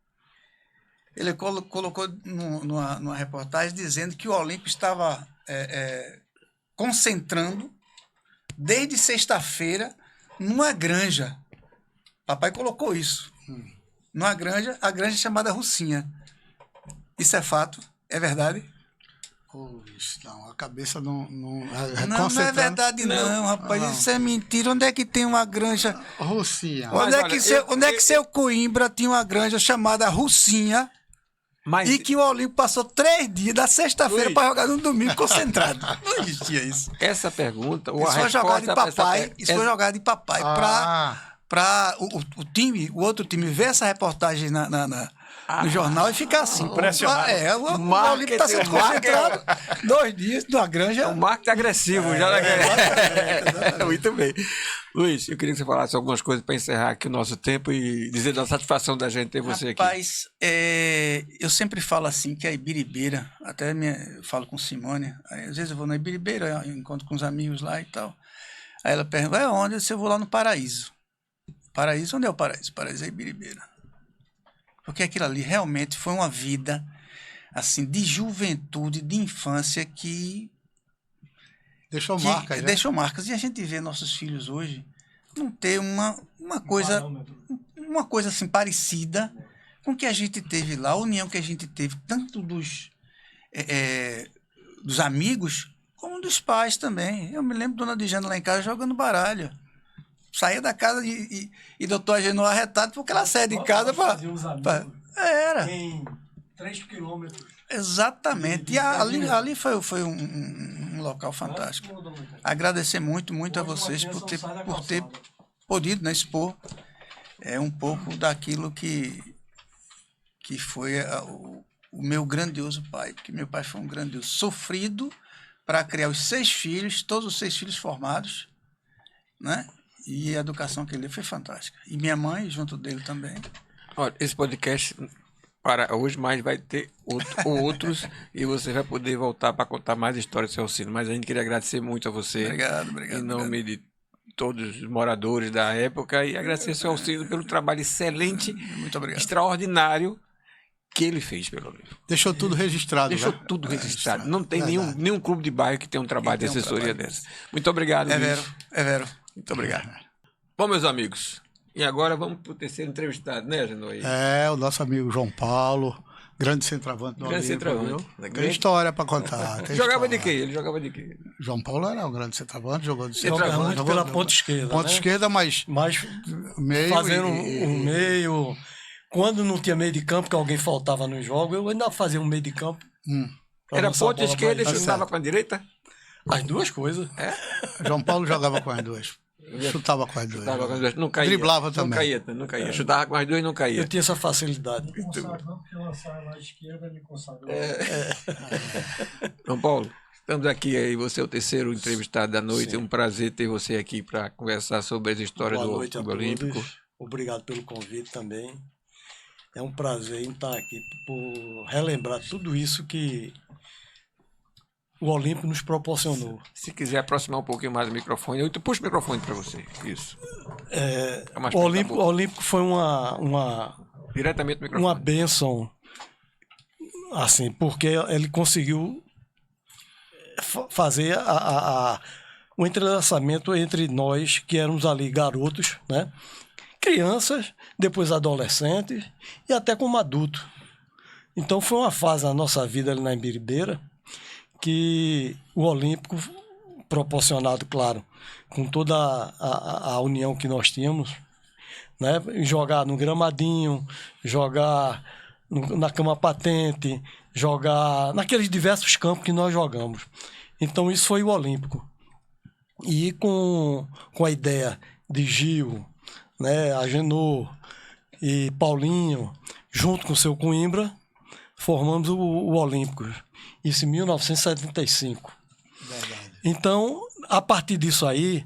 ele colocou numa reportagem dizendo que o Olímpio estava concentrando desde sexta-feira numa granja. Papai colocou isso. Numa granja, a granja chamada Russinha. Isso é fato? É verdade? Não, a cabeça não Não é verdade não, rapaz. Não. Isso é mentira. Onde é que tem uma granja? Russinha. Onde é que seu Coimbra tinha uma granja chamada Russinha Mas e que o Olímpio passou 3 dias da sexta-feira Luiz. para jogar no domingo concentrado? Não existia isso. essa pergunta, ou Isso a foi jogada de resposta pra papai. Isso foi jogada de papai. Para o outro time ver essa reportagem no jornal e ficar assim. Impressionado. O Olímpio está sendo concentrado 2 dias na granja. o marketing agressivo já muito bem. Luiz, eu queria que você falasse algumas coisas para encerrar aqui o nosso tempo e dizer da satisfação da gente ter você aqui. Rapaz, eu sempre falo assim que a Ibiribeira, eu falo com Simone, aí, às vezes eu vou na Ibiribeira, eu encontro com os amigos lá e tal. Aí ela pergunta, onde? Eu vou lá no Paraíso. Paraíso? Onde é o Paraíso? Paraíso é Ibiribeira. Porque aquilo ali realmente foi uma vida assim, de juventude, de infância que Deixou marcas, né? deixou marcas. E a gente vê nossos filhos hoje não ter uma coisa assim parecida com o que a gente teve lá, a união que a gente teve, tanto dos amigos como dos pais também. Eu me lembro da dona Dijana lá em casa jogando baralho. Saía da casa e doutor Agenor arretado porque ela saía de casa para... Era. Em 3 quilômetros. Exatamente. E ali foi um local fantástico. Agradecer muito a vocês por ter podido, né, expor um pouco daquilo que foi o meu grandioso pai. Porque meu pai foi um grandioso sofrido para criar os 6 filhos, todos os 6 filhos formados, né? E a educação que ele deu foi fantástica. E minha mãe, junto dele também. Olha, esse podcast para hoje, mas vai ter outros e você vai poder voltar para contar mais histórias do seu Alcino. Mas a gente queria agradecer muito a você. Obrigado. Em nome de todos os moradores da época e agradecer ao seu Alcino pelo trabalho excelente, Muito obrigado. extraordinário que ele fez pelo livro. Deixou tudo registrado. Deixou né? tudo registrado. Não tem nenhum clube de bairro que tenha um trabalho de tem um assessoria trabalho dessa. Muito obrigado, Luiz. É vero. Muito obrigado. Bom, meus amigos, e agora vamos para o terceiro entrevistado, né, Genor? O nosso amigo João Paulo, grande centroavante do Grande Olímpio, centroavante. viu? Tem história para contar. tem Jogava história. de quê? Ele jogava de quê? João Paulo era um grande centroavante, jogou de Centroavante jogou pela ponta esquerda. Ponta né? esquerda, mas Mas meio fazendo um meio. Quando não tinha meio de campo, que alguém faltava no jogo, eu ainda fazia um meio de campo. pra Era lançar a ponta bola esquerda e mais- chutava com a direita? As duas coisas. João Paulo jogava com as duas. Chutava com as duas. Chutava com as duas. Não caía. Driblava também. Não caía. Chutava com as duas e não caía. Eu tinha essa facilidade. Consagrou, porque eu lançava na esquerda, me consagrou. João Paulo, estamos aqui aí, você é o terceiro entrevistado da noite. É um prazer ter você aqui para conversar sobre as histórias Boa do noite a Clube Olímpico. todos. Obrigado pelo convite também. É um prazer em estar aqui por relembrar tudo isso que o Olímpico nos proporcionou. Se quiser aproximar um pouquinho mais do microfone, eu puxo o microfone para você. Isso. Mais O perto da Olímpico, boca. o Olímpico foi uma Diretamente do microfone. uma bênção, assim, porque ele conseguiu fazer o entrelaçamento entre nós, que éramos ali garotos, né? Crianças, depois adolescentes e até como adulto. Então foi uma fase na nossa vida ali na Imbiribeira que o Olímpico, proporcionado, claro, com toda a união que nós tínhamos, né? Jogar no gramadinho, jogar na cama patente, jogar naqueles diversos campos que nós jogamos. Então isso foi o Olímpico. E com a ideia de Gil, né, Agenor e Paulinho, junto com o seu Coimbra, formamos o Olímpico. Isso em 1975. Verdade. Então, a partir disso aí,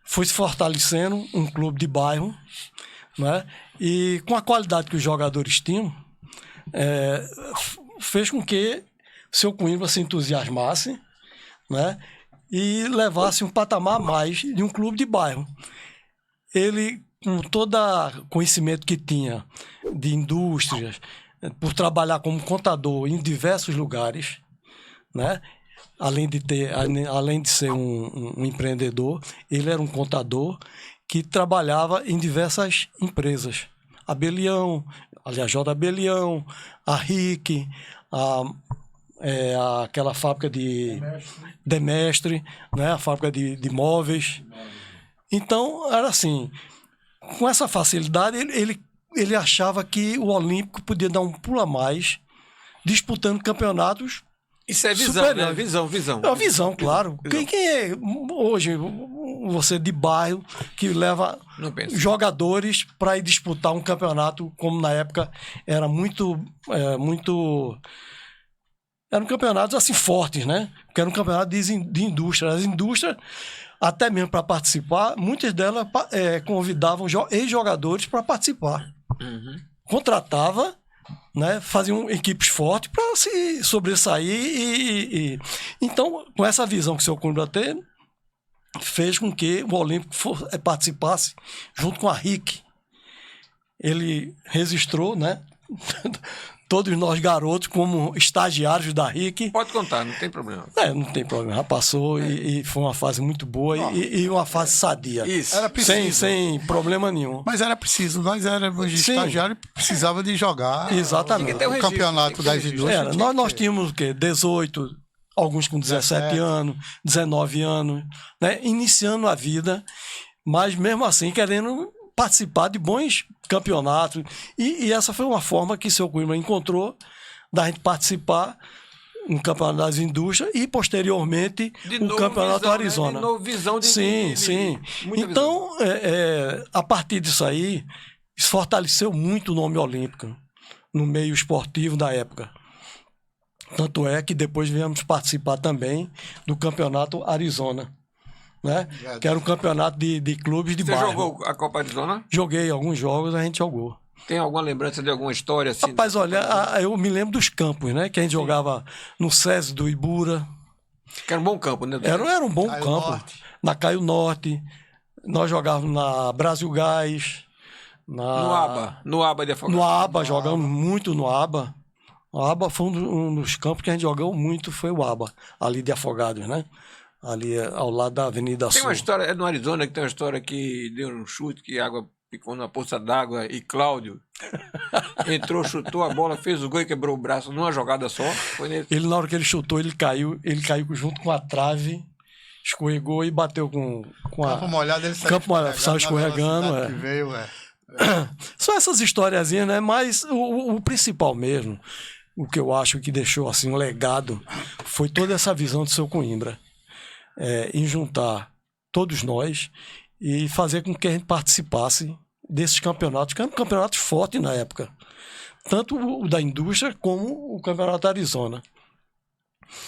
foi se fortalecendo um clube de bairro, né? E com a qualidade que os jogadores tinham, fez com que o seu Coimbra se entusiasmasse, né? E levasse um patamar a mais de um clube de bairro. Ele com todo conhecimento que tinha de indústrias, por trabalhar como contador em diversos lugares, né? Além de ser um empreendedor, ele era um contador que trabalhava em diversas empresas. A Belião, aliás, J. Belião, a RIC, aquela fábrica de Demestre, né? A fábrica de móveis. Então, era assim, com essa facilidade, ele achava que o Olímpico podia dar um pulo a mais, disputando campeonatos. Isso é visão, superior. né? Visão. É uma visão, claro. Visão. Quem é hoje você de bairro que leva jogadores para ir disputar um campeonato, como na época era muito eram campeonatos assim fortes, né? Porque era um campeonato de indústria. As indústrias, até mesmo para participar, muitas delas convidavam ex-jogadores para participar. Uhum. Contratava, né, faziam equipes fortes para se sobressair. Então, com essa visão que o seu Coimbra teve, fez com que o Olímpico participasse junto com a RIC. Ele registrou, né, todos nós garotos como estagiários da RIC. Pode contar, não tem problema. Não tem problema, já passou e foi uma fase muito boa e uma fase sadia. Isso. Era preciso. Sem problema nenhum. Mas era preciso, nós éramos estagiários e precisava de jogar. Exatamente. O campeonato das indústrias. Nós tínhamos o quê? 18, alguns com 17 anos, 19 anos, né? Iniciando a vida, mas mesmo assim querendo participar de bons campeonatos. E essa foi uma forma que o seu Coimbra encontrou da gente participar no Campeonato das Indústrias e, posteriormente, o Campeonato visão, Arizona. Né? De novo, visão sim. Então, a partir disso aí, isso fortaleceu muito o nome olímpico no meio esportivo da época. Tanto é que depois viemos participar também do Campeonato Arizona, né? Que era um campeonato de clubes de bairro. Você jogou a Copa Arizona? Joguei alguns jogos, a gente jogou. Tem alguma lembrança de alguma história assim? Rapaz, olha, eu me lembro dos campos, né? Que a gente jogava no SESI do Ibura. Que era um bom campo, né? Era um bom Caio campo. Norte. Na Caio Norte. Nós jogávamos na Brasil Gás. No ABA de Afogados. No ABA, jogamos muito no ABA. O ABA foi um dos campos que a gente jogou muito, foi o ABA, ali de Afogados, né? Ali ao lado da Avenida Tem Sul. uma história, no Arizona, que tem uma história que deu um chute, que a água ficou numa poça d'água e Cláudio entrou, chutou a bola, fez o gol e quebrou o braço numa jogada só. Foi nele. Ele, na hora que ele chutou, ele caiu junto com a trave, escorregou e bateu com a... Campo molhado, ele saiu escorregando. na velocidade que veio, São essas historiazinhas, né? Mas o principal mesmo, o que eu acho que deixou assim um legado, foi toda essa visão do seu Coimbra. Em juntar todos nós e fazer com que a gente participasse desses campeonatos, que eram campeonatos fortes na época. Tanto o da indústria como o Campeonato Arizona.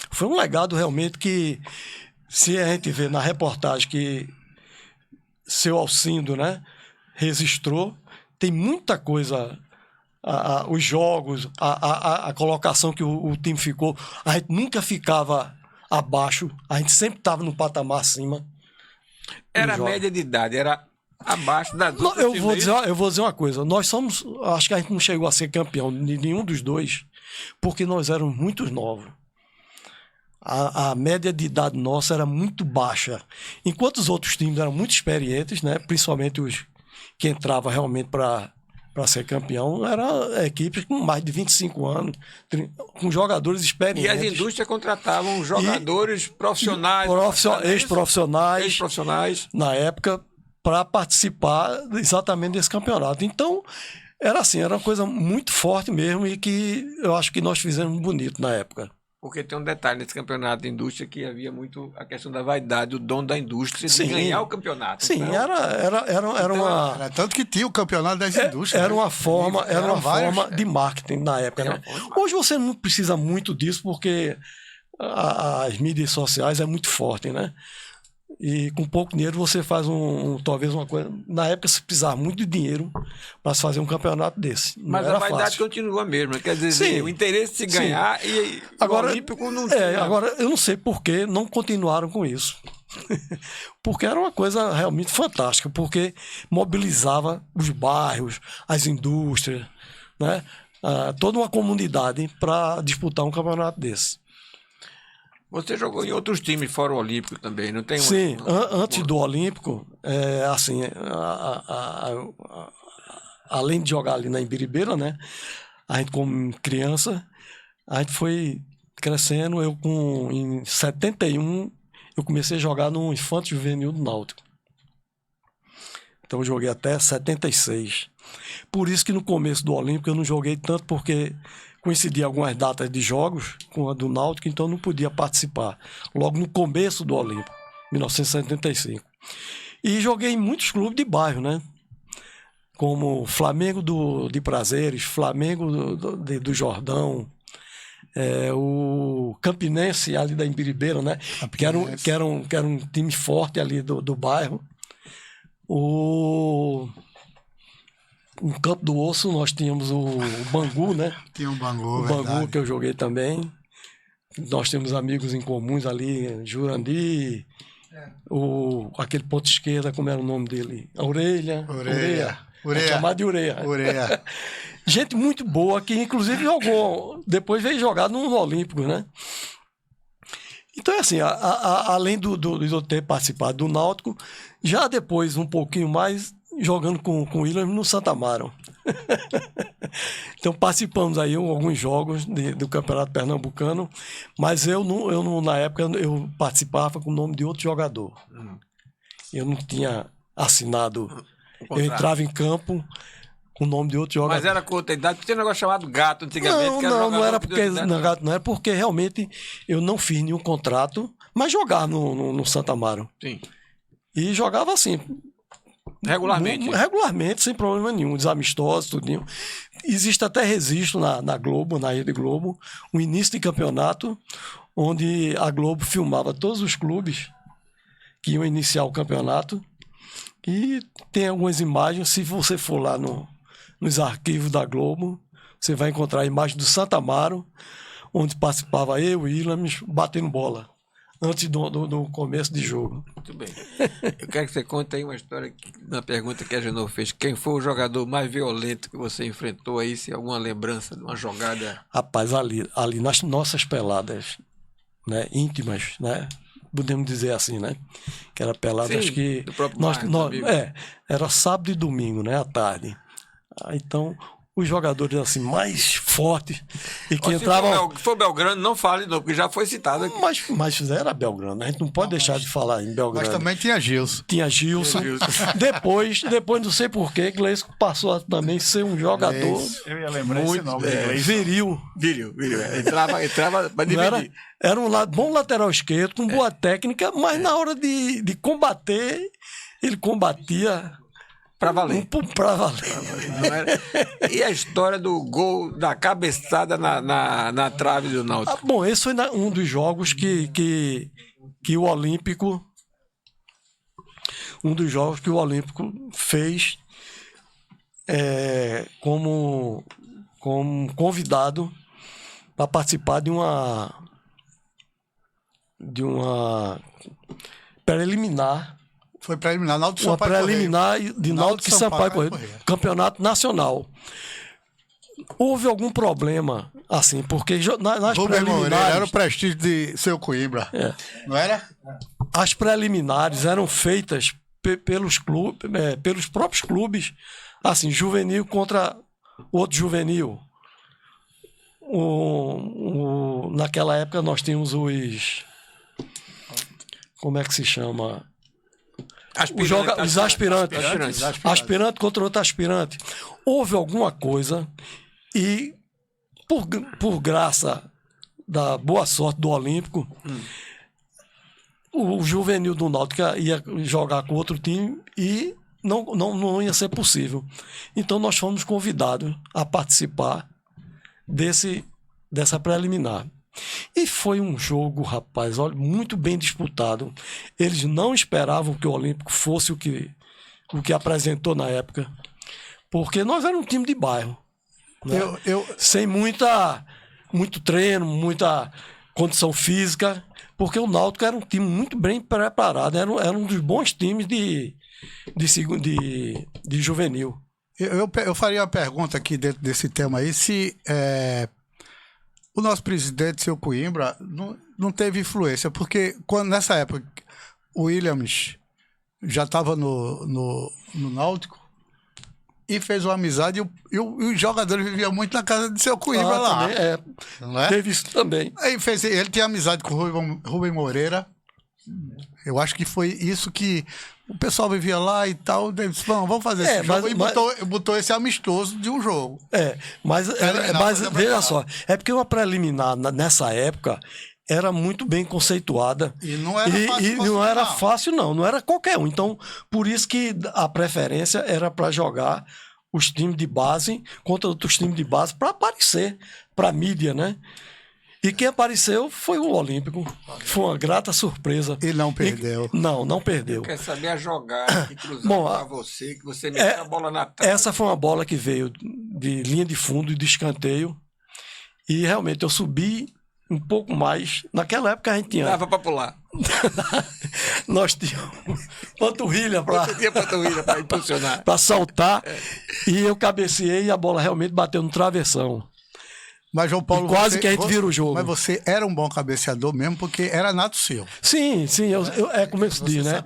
Foi um legado realmente que, se a gente vê na reportagem que seu Alcindo, né, registrou, tem muita coisa, os jogos, a colocação que o time ficou, a gente nunca ficava abaixo, a gente sempre estava no patamar acima. Era a média de idade, era abaixo das outras. Eu vou dizer uma coisa, nós somos, acho que a gente não chegou a ser campeão de nenhum dos dois, porque nós éramos muito novos. A média de idade nossa era muito baixa, enquanto os outros times eram muito experientes, né? Principalmente os que entravam realmente para ser campeão, eram equipes com mais de 25 anos, com jogadores experientes. E as indústrias contratavam jogadores profissionais, ex-profissionais, na época, para participar exatamente desse campeonato. Então, era assim, era uma coisa muito forte mesmo e que eu acho que nós fizemos bonito na época. Porque tem um detalhe nesse campeonato de indústria que havia muito a questão da vaidade, o dono da indústria de ganhar o campeonato. Sim, então, era uma... Era tanto que tinha o campeonato das indústrias. Era uma forma, várias, de marketing na época. Né? Hoje você não precisa muito disso porque as mídias sociais é muito forte, né? E com pouco dinheiro você faz talvez uma coisa... Na época se precisava muito de dinheiro para se fazer um campeonato desse. Não mas era a vaidade fácil. continua mesmo. Quer dizer, Sim, o interesse de se ganhar e agora, o Olímpico não tinha. Agora, eu não sei por que não continuaram com isso. Porque era uma coisa realmente fantástica, porque mobilizava os bairros, as indústrias, né? Toda uma comunidade para disputar um campeonato desse. Você jogou em outros times fora o Olímpico também, não tem? Sim, antes do Olímpico, assim, além de jogar ali na Imbiribeira, né? A gente como criança, a gente foi crescendo. Em 71, eu comecei a jogar no Infanto Juvenil do Náutico. Então eu joguei até 76. Por isso que no começo do Olímpico eu não joguei tanto, porque coincidia algumas datas de jogos com a do Náutico, então eu não podia participar. Logo no começo do Olímpico, 1975. E joguei em muitos clubes de bairro, né? Como Flamengo de Prazeres, Flamengo do Jordão, o Campinense ali da Imbiribeira, né? Que era um time forte ali do bairro. No Campo do Osso nós tínhamos o Bangu, né? Tinha um Bangu, O Bangu verdade. que eu joguei também. Nós temos amigos em comuns ali, Jurandir, aquele ponto esquerda, como era o nome dele? A Orelha. É chamado de Ureia. Gente muito boa, que inclusive jogou, depois veio jogar no Olímpico, né? Então, assim, além de eu ter participado do Náutico, já depois, um pouquinho mais, jogando com o William no Santa Amaro. Então, participamos aí alguns jogos do Campeonato Pernambucano, mas eu na época, eu participava com o nome de outro jogador. Eu não tinha assinado. Eu entrava em campo com o nome de outro jogador. Mas era com outra idade, porque tinha um negócio chamado gato antigamente. Não era porque não era porque realmente eu não fiz nenhum contrato, mas jogava no Santa Amaro. Sim. E jogava assim. Regularmente. Regularmente, sem problema nenhum, desamistosos, tudinho. Existe até registro na Globo, na Rede Globo, um início de campeonato, onde a Globo filmava todos os clubes que iam iniciar o campeonato. E tem algumas imagens, se você for lá nos arquivos da Globo, você vai encontrar a imagem do Santa Amaro, onde participava eu e Ilames batendo bola, antes do começo de jogo. Muito bem. Eu quero que você conte aí uma história, na pergunta que a Genô fez. Quem foi o jogador mais violento que você enfrentou aí, se alguma lembrança de uma jogada? Rapaz, ali nas nossas peladas, né, íntimas, né? Podemos dizer assim, né? Que era peladas Sim, que do próprio bairro, era sábado e domingo, né? À tarde. Então, os jogadores assim mais fortes e que entravam. Se for Belgrano, não fale não, porque já foi citado aqui. Mas era Belgrano, a gente não pode deixar de falar em Belgrano. Mas também tinha Gilson. Tinha Gilson. Depois não sei porquê, Gleison passou a também ser um jogador Eu ia lembrar esse nome. viril. Viril. Entrava para dividir. Era um bom lateral esquerdo, com boa técnica, mas na hora de combater, ele combatia Pra valer. Pra valer. Não era? E a história do gol, da cabeçada na trave do Náutico? Bom, esse foi um dos jogos que o Olímpico. Um dos jogos que o Olímpico fez como convidado para participar de uma preliminar. Foi preliminar, Náutico Uma Sampaio preliminar de Náutico e Sampaio Corrêa, campeonato nacional. Houve algum problema, assim, porque nas preliminares... Era o prestígio de seu Coimbra. Não era? As preliminares eram feitas pelos próprios clubes, assim, juvenil contra outro juvenil. Naquela época nós tínhamos os... Como é que se chama? Os aspirantes. Aspirante contra outro aspirante. Houve alguma coisa e, por graça da boa sorte do Olímpico, o juvenil do Náutico ia jogar com outro time e não ia ser possível. Então nós fomos convidados a participar dessa preliminar. E foi um jogo, rapaz, olha, muito bem disputado. Eles não esperavam que o Olímpico fosse o que apresentou na época, porque nós éramos um time de bairro, né? Sem muito treino, muita condição física, porque o Náutico era um time muito bem preparado, era um dos bons times de juvenil. Eu faria uma pergunta aqui dentro desse tema aí, se o nosso presidente, seu Coimbra, não teve influência, porque nessa época o Williams já estava no Náutico e fez uma amizade e os jogadores viviam muito na casa de seu Coimbra lá. Também, Não é? teve isso também. Aí ele tinha amizade com o Rubem Moreira. Eu acho que foi isso que o pessoal vivia lá e tal. Ele disse, vamos fazer esse jogo. E botou esse amistoso de um jogo. Mas veja só, é porque uma preliminar nessa época era muito bem conceituada. E não era fácil. E não era fácil, não era qualquer um. Então, por isso que a preferência era para jogar os times de base contra outros times de base para aparecer para a mídia, né? E quem apareceu foi o Olímpico. Foi uma grata surpresa. E não perdeu. Não perdeu. Quer saber a jogada que cruzou para você, que você meteu a bola na trave. Essa foi uma bola que veio de linha de fundo e de escanteio. E realmente eu subi um pouco mais. Naquela época a gente tinha. Dava para pular. Nós tínhamos panturrilha para impulsionar. Para saltar. E eu cabeceei e a bola realmente bateu no travessão. Mas, João Paulo, quase que a gente vira o jogo. Mas você era um bom cabeceador mesmo, porque era nato seu. Sim, é como eu disse, né?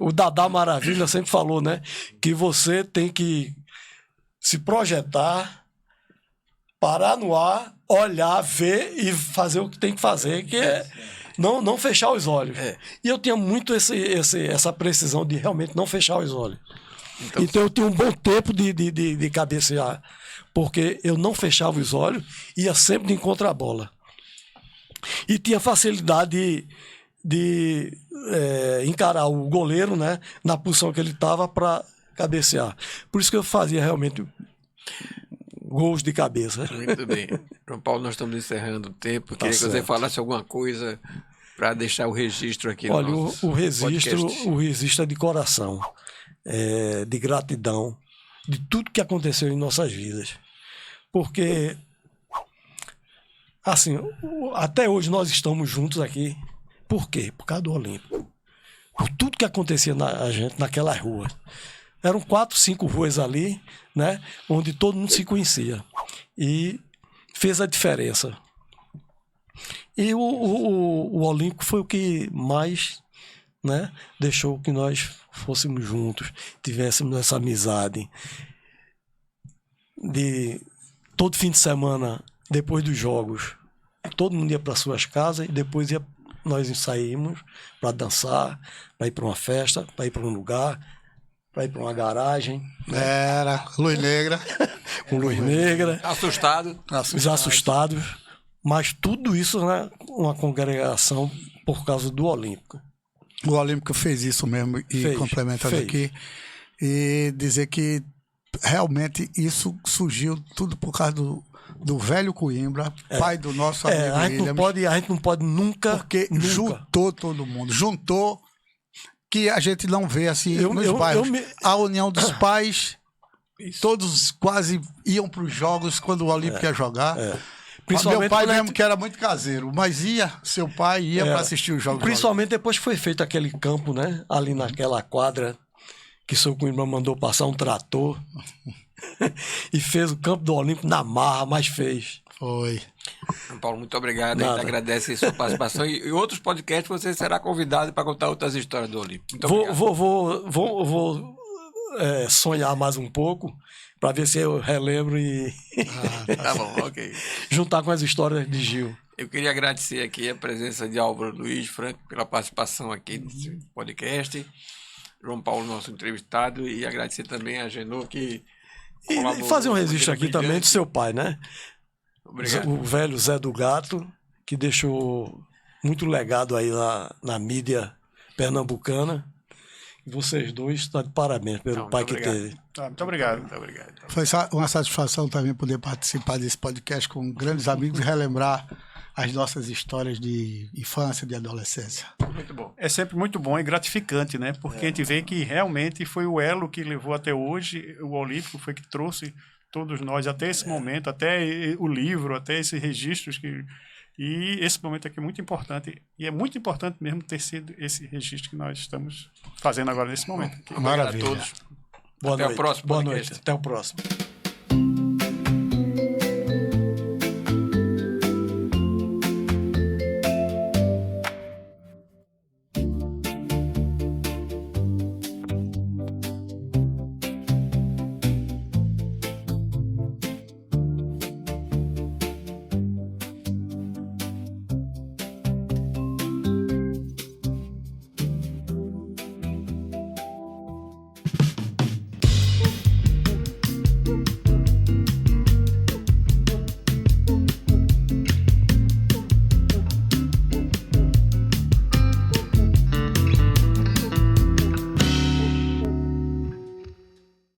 O Dadá Maravilha sempre falou, né? Que você tem que se projetar, parar no ar, olhar, ver e fazer o que tem que fazer, que é não fechar os olhos. E eu tinha muito essa precisão de realmente não fechar os olhos. Então eu tinha um bom tempo de cabecear, porque eu não fechava os olhos, ia sempre de encontro à bola. E tinha facilidade de encarar o goleiro, né, na posição que ele estava para cabecear. Por isso que eu fazia realmente gols de cabeça. Muito bem. João Paulo, nós estamos encerrando o tempo. Queria que você falasse alguma coisa para deixar o registro aqui. Olha, o registro é de coração. De gratidão, de tudo que aconteceu em nossas vidas. Porque, assim, até hoje nós estamos juntos aqui. Por quê? Por causa do Olímpico. Por tudo que acontecia na gente naquelas ruas. Eram 4, 5 ruas ali, né, onde todo mundo se conhecia. E fez a diferença. E o Olímpico foi o que mais, né, deixou que nós fôssemos juntos, tivéssemos essa amizade de todo fim de semana, depois dos jogos, todo mundo ia para suas casas e depois nós saímos para dançar, para ir para uma festa, para ir para um lugar, para ir para uma garagem. Era luz negra. Com luz negra. Os assustados. Mas tudo isso, né, uma congregação por causa do Olímpico. O Olímpico fez isso mesmo e complementando aqui e dizer que realmente isso surgiu tudo por causa do velho Coimbra, pai do nosso amigo Williams. A gente não pode nunca... Porque juntou todo mundo. Juntou que a gente não vê assim nos bairros. A união dos pais, todos quase iam para os jogos quando o Olímpico ia jogar. Meu pai mesmo, que era muito caseiro, mas seu pai ia para assistir os jogos. Principalmente depois que foi feito aquele campo, né? Ali naquela quadra, que o seu Coimbra mandou passar um trator e fez o campo do Olímpico na marra, mas fez. Foi. João Paulo, muito obrigado. A gente agradece a sua participação. E outros podcasts você será convidado para contar outras histórias do Olímpico. Muito obrigado. Vou sonhar mais um pouco, para ver se eu relembro e tá bom, ok. juntar com as histórias de Gil. Eu queria agradecer aqui a presença de Álvaro Luiz Franco pela participação aqui nesse podcast, João Paulo, nosso entrevistado, e agradecer também a Genô, que e fazer um registro aqui também do seu pai, né? Obrigado. O velho Zé do Gato, que deixou muito legado aí na mídia pernambucana. Vocês dois estão de parabéns pelo pai que teve. Muito obrigado. Muito obrigado. Foi uma satisfação também poder participar desse podcast com grandes amigos e relembrar as nossas histórias de infância, de adolescência. Muito bom. É sempre muito bom e gratificante, né? Porque a gente vê que realmente foi o elo que levou até hoje, o Olímpico foi que trouxe todos nós até esse momento, até o livro, até esses registros que E esse momento aqui é muito importante, e é muito importante mesmo ter sido esse registro que nós estamos fazendo agora nesse momento. Maravilha. Obrigado a todos. Boa Até o noite. próximo Boa podcast. noite. Até o próximo.